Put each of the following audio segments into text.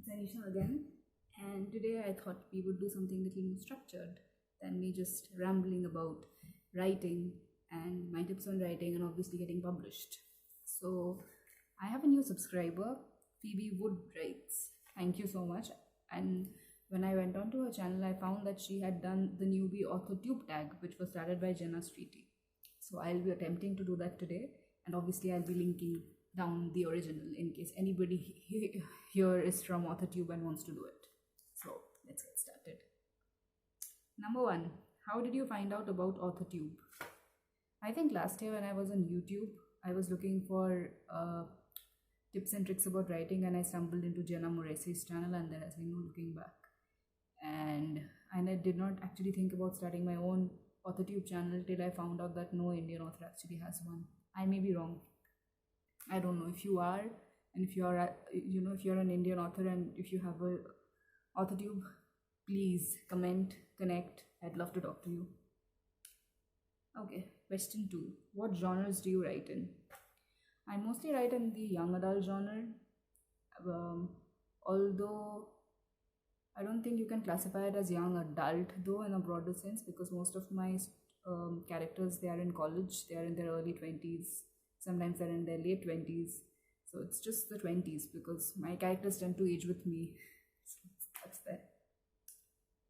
It's Anisha again, and today I thought we would do something a little more structured than me just rambling about writing and my tips on writing and obviously getting published. So, I have a new subscriber, PhoebeWoodWorks. Thank you so much. And when I went onto her channel, I found that she had done the Newbie AuthorTube Tag, which was started by Jenna Streety. So, I'll be attempting to do that today, and obviously, I'll be linking down the original in case anybody here is from AuthorTube and wants to do it. So let's get started. Number 1, how did you find out about AuthorTube? I think last year when I was on YouTube, I was looking for tips and tricks about writing, and I stumbled into Jenna Moresi's channel, and there has been no looking back. And I did not actually think about starting my own AuthorTube channel till I found out that no Indian author actually has one. I may be wrong. I don't know if you are, and if you are, if you're an Indian author and if you have a AuthorTube, please comment, connect. I'd love to talk to you. Okay, question 2. What genres do you write in? I mostly write in the young adult genre, although I don't think you can classify it as young adult though in a broader sense, because most of my characters, they are in college, they are in their early 20s. Sometimes they're in their late 20s. So it's just the 20s because my characters tend to age with me. So that's there.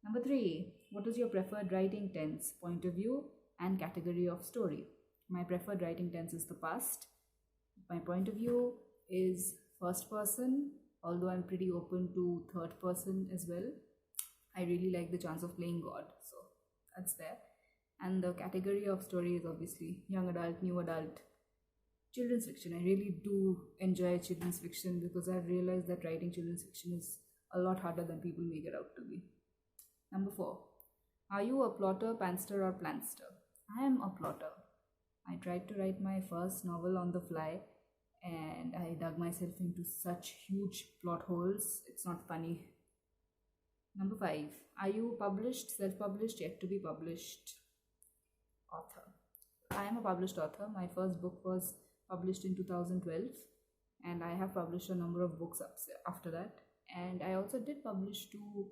Number 3. What is your preferred writing tense, point of view, and category of story? My preferred writing tense is the past. My point of view is first person, although I'm pretty open to third person as well. I really like the chance of playing God. So that's there. And the category of story is obviously young adult, new adult, children's fiction. I really do enjoy children's fiction because I've realized that writing children's fiction is a lot harder than people make it out to be. Number 4. Are you a plotter, pantster, or planster? I am a plotter. I tried to write my first novel on the fly and I dug myself into such huge plot holes. It's not funny. Number 5. Are you published, self-published, yet to be published author? I am a published author. My first book was published in 2012, and I have published a number of books after that. And I also did publish 2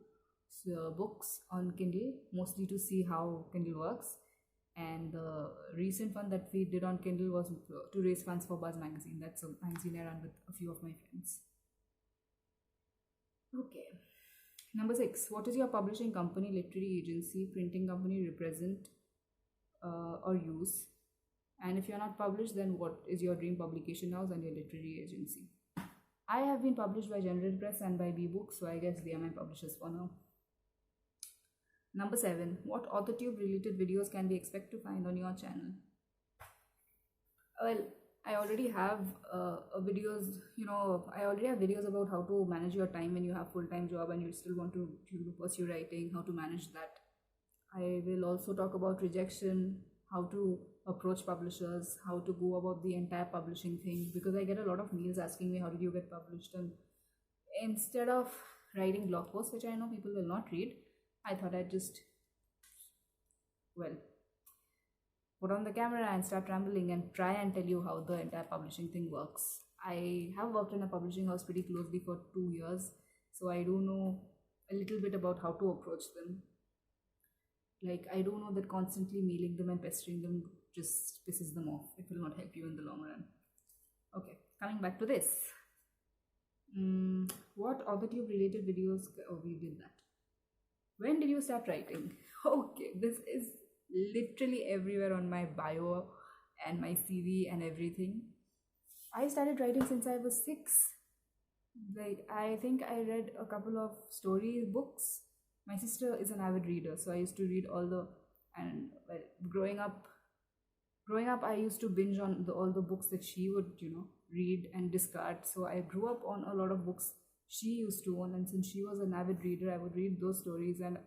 books on Kindle, mostly to see how Kindle works. And the recent one that we did on Kindle was to raise funds for Buzz magazine. That's a magazine I run with a few of my friends. Okay. Number 6. What is your publishing company, literary agency, printing company represent or use? And if you're not published, then what is your dream publication house and your literary agency? I have been published by General Press and by B-Books, so I guess they are my publishers for now. Number 7. What AuthorTube related videos can we expect to find on your channel? Well, I already have videos, I already have videos about how to manage your time when you have full-time job and you still want to pursue writing, how to manage that. I will also talk about rejection, how to approach publishers, how to go about the entire publishing thing, because I get a lot of mails asking me how did you get published, and instead of writing blog posts, which I know people will not read, I thought I'd just put on the camera and start rambling and try and tell you how the entire publishing thing works. I have worked in a publishing house pretty closely for 2 years, so I do know a little bit about how to approach them. Like, I do know that constantly mailing them and pestering them just pisses them off. It will not help you in the long run. Okay, coming back to this. What AuthorTube related videos? Oh, we did that. When did you start writing? Okay, this is literally everywhere on my bio and my CV and everything. I started writing since I was 6. Like, I think I read a couple of story books. My sister is an avid reader, so I used to read growing up I used to binge on all the books that she would, read and discard. So I grew up on a lot of books she used to own, and since she was an avid reader, I would read those stories, and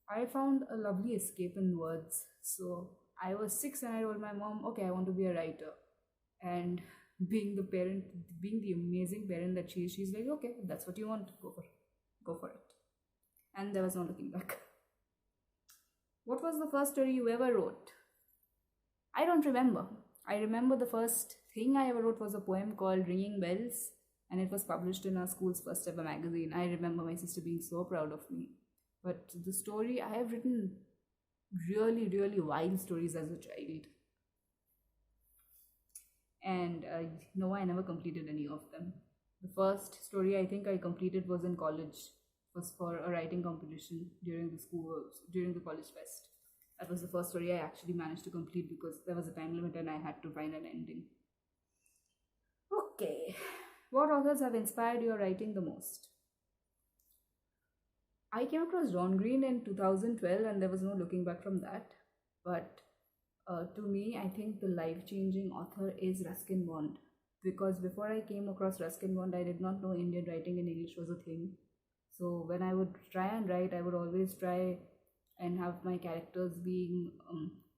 I found a lovely escape in words. So I was 6 and I told my mom, okay, I want to be a writer. And being the amazing parent that she is, she's like, okay, if that's what you want, go for it. And there was no looking back. What was the first story you ever wrote? I don't remember. I remember the first thing I ever wrote was a poem called Ringing Bells, and it was published in our school's first ever magazine. I remember my sister being so proud of me. But the story, I have written really, really wild stories as a child. And no, I never completed any of them. The first story I think I completed was in college. It was for a writing competition during the college fest. That was the first story I actually managed to complete because there was a time limit and I had to find an ending. Okay, what authors have inspired your writing the most? I came across John Green in 2012 and there was no looking back from that. But to me, I think the life-changing author is Ruskin Bond. Because before I came across Ruskin Bond, I did not know Indian writing in English was a thing. So when I would try and write, I would always try and have my characters being,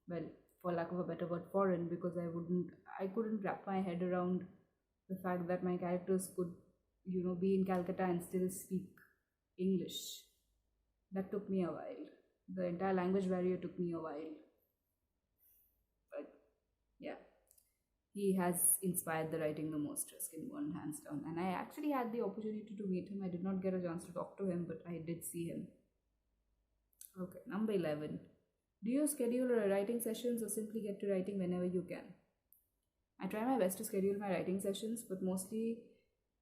well, for lack of a better word, foreign, because I couldn't wrap my head around the fact that my characters could, be in Calcutta and still speak English. That took me a while. The entire language barrier took me a while. But yeah, he has inspired the writing the most, Ruskin Bond, hands down. And I actually had the opportunity to meet him. I did not get a chance to talk to him, but I did see him. Okay, number 11. Do you schedule writing sessions or simply get to writing whenever you can? I try my best to schedule my writing sessions, but mostly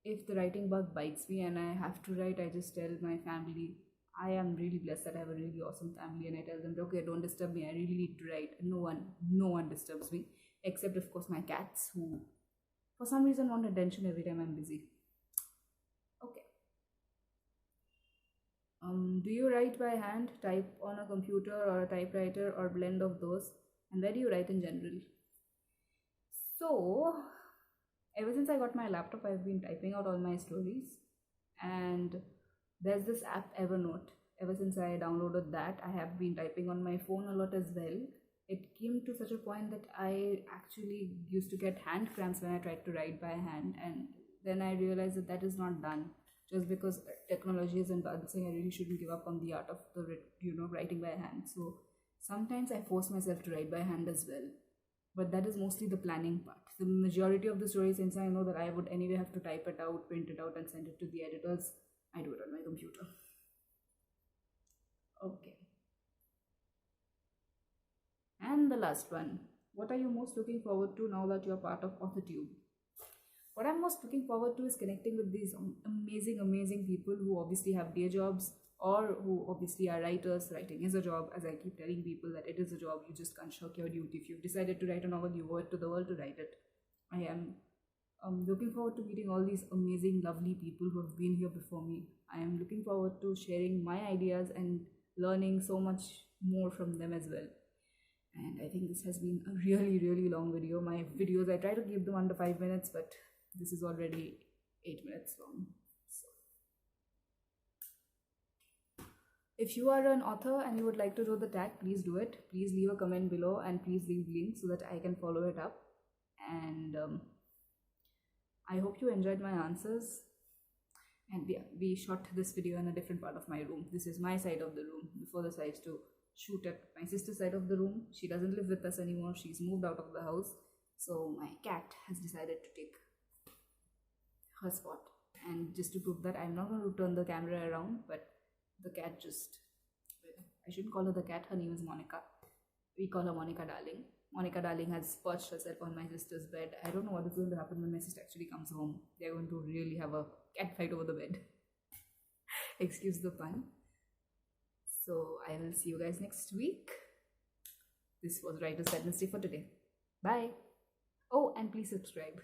if the writing bug bites me and I have to write, I just tell my family. I am really blessed that I have a really awesome family, and I tell them, okay, don't disturb me, I really need to write. No one disturbs me, except of course my cats, who for some reason want attention every time I'm busy. Okay. Do you write by hand, type on a computer or a typewriter, or blend of those? And where do you write in general? So, ever since I got my laptop, I've been typing out all my stories, and there's this app Evernote. Ever since I downloaded that, I have been typing on my phone a lot as well. It came to such a point that I actually used to get hand cramps when I tried to write by hand, and then I realized that is not done. Just because technology is advancing, I really shouldn't give up on the art of writing by hand. So sometimes I force myself to write by hand as well, but that is mostly the planning part. The majority of the stories, since I know that I would anyway have to type it out, print it out, and send it to the editors, I do it on my computer. Okay. And the last one. What are you most looking forward to now that you're part of AuthorTube? What I'm most looking forward to is connecting with these amazing people who obviously have day jobs, or who obviously are writers. Writing is a job, as I keep telling people that it is a job. You just can't shirk your duty. If you've decided to write a novel, you owe it to the world to write it. I am looking forward to meeting all these amazing, lovely people who have been here before me. I am looking forward to sharing my ideas and learning so much more from them as well. And I think this has been a really, really long video. My videos, I try to keep them under 5 minutes, but this is already 8 minutes long. So, if you are an author and you would like to do the tag, please do it. Please leave a comment below and please leave links so that I can follow it up. And I hope you enjoyed my answers. And yeah, we shot this video in a different part of my room. This is my side of the room. Before this, I used to shoot at my sister's side of the room. She doesn't live with us anymore. She's moved out of the house. So my cat has decided to take her spot. And just to prove that, I'm not going to turn the camera around, but the cat just, I shouldn't call her the cat. Her name is Monica. We call her Monica Darling. Monica Darling has perched herself on my sister's bed. I don't know what is going to happen when my sister actually comes home. They're going to really have a cat fight over the bed. Excuse the pun. So I will see you guys next week. This was Writer's Wednesday for today. Bye. Oh, and please subscribe.